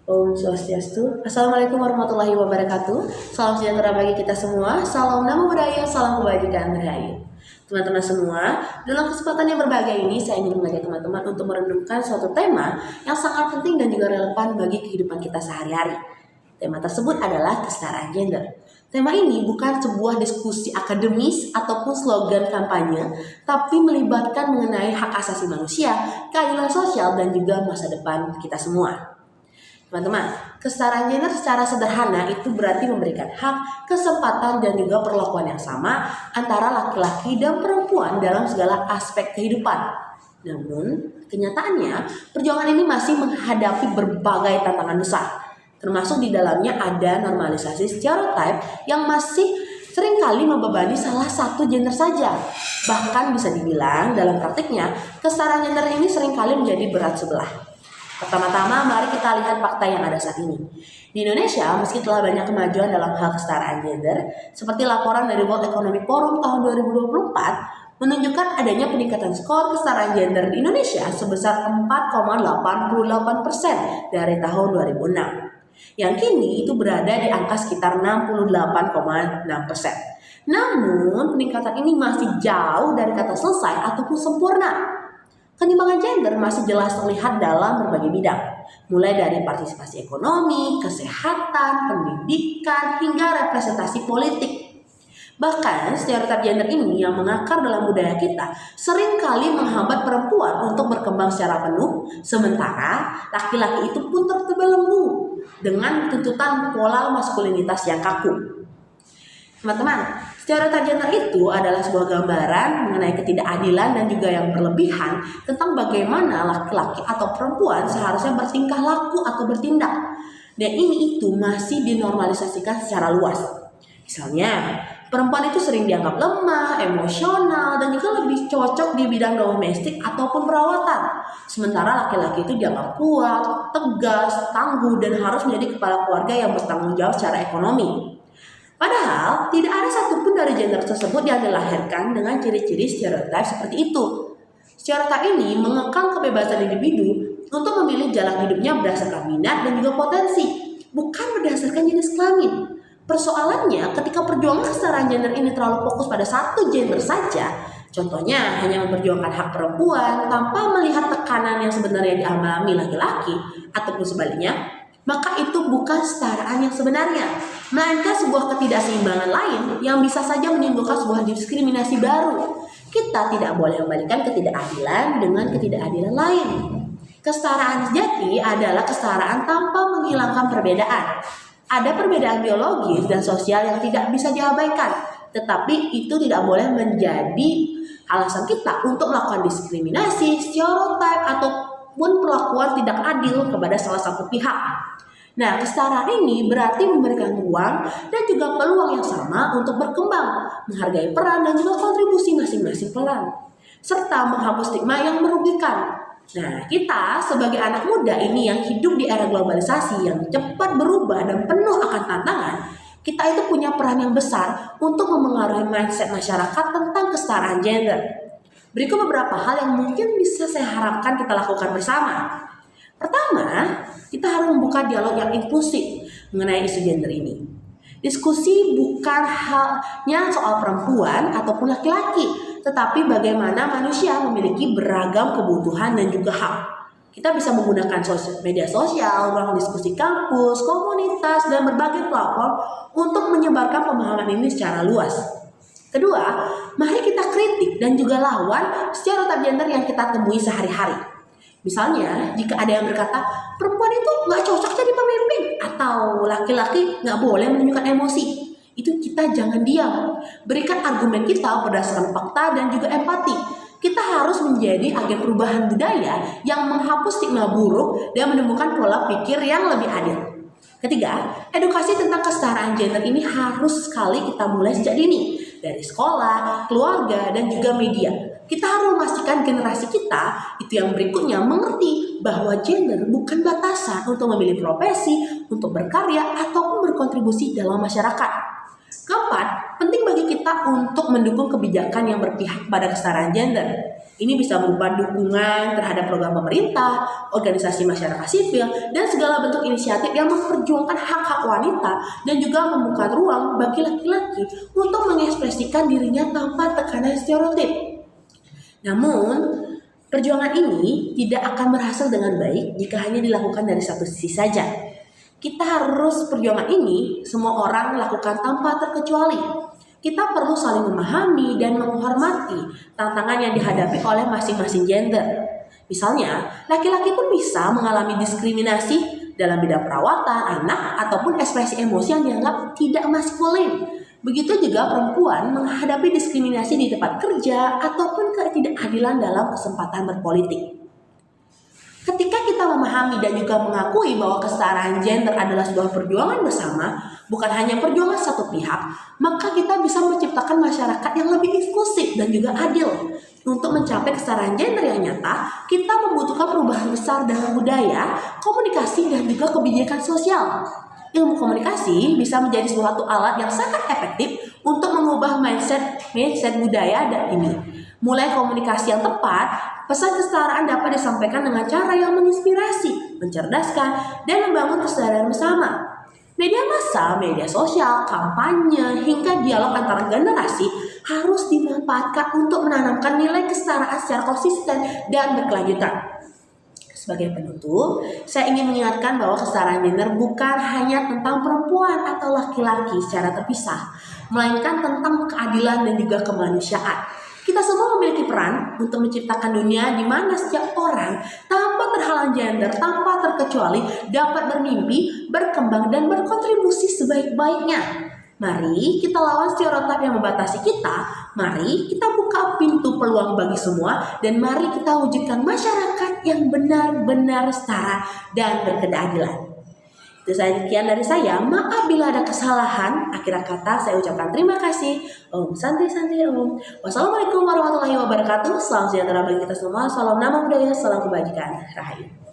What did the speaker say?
Om Swastiastu. Assalamualaikum warahmatullahi wabarakatuh. Salam sejahtera bagi kita semua. Salam namo buddhaya, salam kebajikan rahayu. Teman-teman semua, dalam kesempatan yang berbahagia ini saya ingin mengajak teman-teman untuk merenungkan suatu tema yang sangat penting dan juga relevan bagi kehidupan kita sehari-hari. Tema tersebut adalah kesetaraan gender. Tema ini bukan sebuah diskusi akademis ataupun slogan kampanye, tapi melibatkan mengenai hak asasi manusia, keadilan sosial, dan juga masa depan kita semua. Teman-teman, kesetaraan gender secara sederhana itu berarti memberikan hak, kesempatan, dan juga perlakuan yang sama antara laki-laki dan perempuan dalam segala aspek kehidupan. Namun, kenyataannya perjuangan ini masih menghadapi berbagai tantangan besar, termasuk di dalamnya ada normalisasi stereotip yang masih seringkali membebani salah satu gender saja. Bahkan bisa dibilang dalam praktiknya, kesetaraan gender ini seringkali menjadi berat sebelah. Pertama-tama, mari kita lihat fakta yang ada saat ini. Di Indonesia, meski telah banyak kemajuan dalam hal kesetaraan gender, seperti laporan dari World Economic Forum tahun 2024, menunjukkan adanya peningkatan skor kesetaraan gender di Indonesia sebesar 4,88% dari tahun 2006. Yang kini itu berada di angka sekitar 68,6%. Namun, peningkatan ini masih jauh dari kata selesai ataupun sempurna. Ketimpangan gender masih jelas terlihat dalam berbagai bidang, mulai dari partisipasi ekonomi, kesehatan, pendidikan, hingga representasi politik. Bahkan stereotip gender ini yang mengakar dalam budaya kita seringkali menghambat perempuan untuk berkembang secara penuh, sementara laki-laki itu pun terbelenggu dengan tuntutan pola maskulinitas yang kaku. Teman-teman, stereotip gender itu adalah sebuah gambaran mengenai ketidakadilan dan juga yang berlebihan tentang bagaimana laki-laki atau perempuan seharusnya bertingkah laku atau bertindak. Dan ini itu masih dinormalisasikan secara luas. Misalnya, perempuan itu sering dianggap lemah, emosional, dan juga lebih cocok di bidang domestik ataupun perawatan. Sementara laki-laki itu dianggap kuat, tegas, tangguh, dan harus menjadi kepala keluarga yang bertanggung jawab secara ekonomi. Padahal, tidak ada satupun dari gender tersebut yang dilahirkan dengan ciri-ciri stereotip seperti itu. Stereotip ini mengekang kebebasan individu untuk memilih jalan hidupnya berdasarkan minat dan juga potensi, bukan berdasarkan jenis kelamin. Persoalannya, ketika perjuangan kesetaraan gender ini terlalu fokus pada satu gender saja, contohnya hanya memperjuangkan hak perempuan tanpa melihat tekanan yang sebenarnya dialami laki-laki, ataupun sebaliknya, maka itu bukan kesetaraan yang sebenarnya, melainkan sebuah ketidakseimbangan lain yang bisa saja menimbulkan sebuah diskriminasi baru. Kita tidak boleh membandingkan ketidakadilan dengan ketidakadilan lain. Kesetaraan sejati adalah kesetaraan tanpa menghilangkan perbedaan. Ada perbedaan biologis dan sosial yang tidak bisa diabaikan, tetapi itu tidak boleh menjadi alasan kita untuk melakukan diskriminasi, stereotip, ataupun perlakuan tidak adil kepada salah satu pihak. Nah, kesetaraan ini berarti memberikan ruang dan juga peluang yang sama untuk berkembang, menghargai peran dan juga kontribusi masing-masing peran, serta menghapus stigma yang merugikan. Nah, kita sebagai anak muda ini yang hidup di era globalisasi yang cepat berubah dan penuh akan tantangan, kita itu punya peran yang besar untuk memengaruhi mindset masyarakat tentang kesetaraan gender. Berikut beberapa hal yang mungkin bisa saya harapkan kita lakukan bersama. Pertama, kita harus membuka dialog yang inklusif mengenai isu gender ini. Diskusi bukan hanya soal perempuan ataupun laki-laki, tetapi bagaimana manusia memiliki beragam kebutuhan dan juga hak. Kita bisa menggunakan media sosial, ruang diskusi kampus, komunitas, dan berbagai platform untuk menyebarkan pemahaman ini secara luas. Kedua, mari kita kritik dan juga lawan stereotip gender yang kita temui sehari-hari. Misalnya, jika ada yang berkata, perempuan itu nggak cocok jadi pemimpin, atau laki-laki nggak boleh menunjukkan emosi, itu kita jangan diam. Berikan argumen kita berdasarkan fakta dan juga empati. Kita harus menjadi agen perubahan budaya yang menghapus stigma buruk dan menemukan pola pikir yang lebih adil. Ketiga, edukasi tentang kesetaraan gender ini harus sekali kita mulai sejak dini, dari sekolah, keluarga, dan juga media. Kita harus memastikan generasi kita itu yang berikutnya mengerti bahwa gender bukan batasan untuk memilih profesi, untuk berkarya, ataupun berkontribusi dalam masyarakat. Keempat, penting bagi kita untuk mendukung kebijakan yang berpihak pada kesetaraan gender. Ini bisa berupa dukungan terhadap program pemerintah, organisasi masyarakat sipil, dan segala bentuk inisiatif yang memperjuangkan hak-hak wanita dan juga membuka ruang bagi laki-laki untuk mengekspresikan dirinya tanpa tekanan stereotip. Namun, perjuangan ini tidak akan berhasil dengan baik jika hanya dilakukan dari satu sisi saja. Kita harus perjuangan ini semua orang lakukan tanpa terkecuali. Kita perlu saling memahami dan menghormati tantangan yang dihadapi oleh masing-masing gender. Misalnya, laki-laki pun bisa mengalami diskriminasi dalam bidang perawatan anak ataupun ekspresi emosi yang dianggap tidak maskulin. Begitu juga perempuan menghadapi diskriminasi di tempat kerja ataupun ketidakadilan dalam kesempatan berpolitik. Ketika kita memahami dan juga mengakui bahwa kesetaraan gender adalah sebuah perjuangan bersama, bukan hanya perjuangan satu pihak, maka kita bisa menciptakan masyarakat yang lebih inklusif dan juga adil. Untuk mencapai kesetaraan gender yang nyata, kita membutuhkan perubahan besar dalam budaya, komunikasi, dan juga kebijakan sosial. Ilmu komunikasi bisa menjadi suatu alat yang sangat efektif untuk mengubah mindset budaya dan ini. Mulai komunikasi yang tepat, pesan kesetaraan dapat disampaikan dengan cara yang menginspirasi, mencerdaskan, dan membangun kesadaran bersama. Media massa, media sosial, kampanye, hingga dialog antara generasi harus dimanfaatkan untuk menanamkan nilai kesetaraan secara konsisten dan berkelanjutan. Sebagai penutup, saya ingin mengingatkan bahwa kesetaraan gender bukan hanya tentang perempuan atau laki-laki secara terpisah, melainkan tentang keadilan dan juga kemanusiaan. Kita semua memiliki peran untuk menciptakan dunia di mana setiap orang tanpa terhalang gender, tanpa terkecuali dapat bermimpi, berkembang, dan berkontribusi sebaik-baiknya. Mari kita lawan stereotip yang membatasi kita. Mari kita buka pintu peluang bagi semua. Dan mari kita wujudkan masyarakat yang benar-benar setara dan berkeadilan. Itu sekian dari saya. Maaf bila ada kesalahan. Akhir kata saya ucapkan terima kasih. Om Santi Om. Wassalamualaikum warahmatullahi wabarakatuh. Salam sejahtera bagi kita semua. Salam nama budaya, salam kebajikan. Rahayu.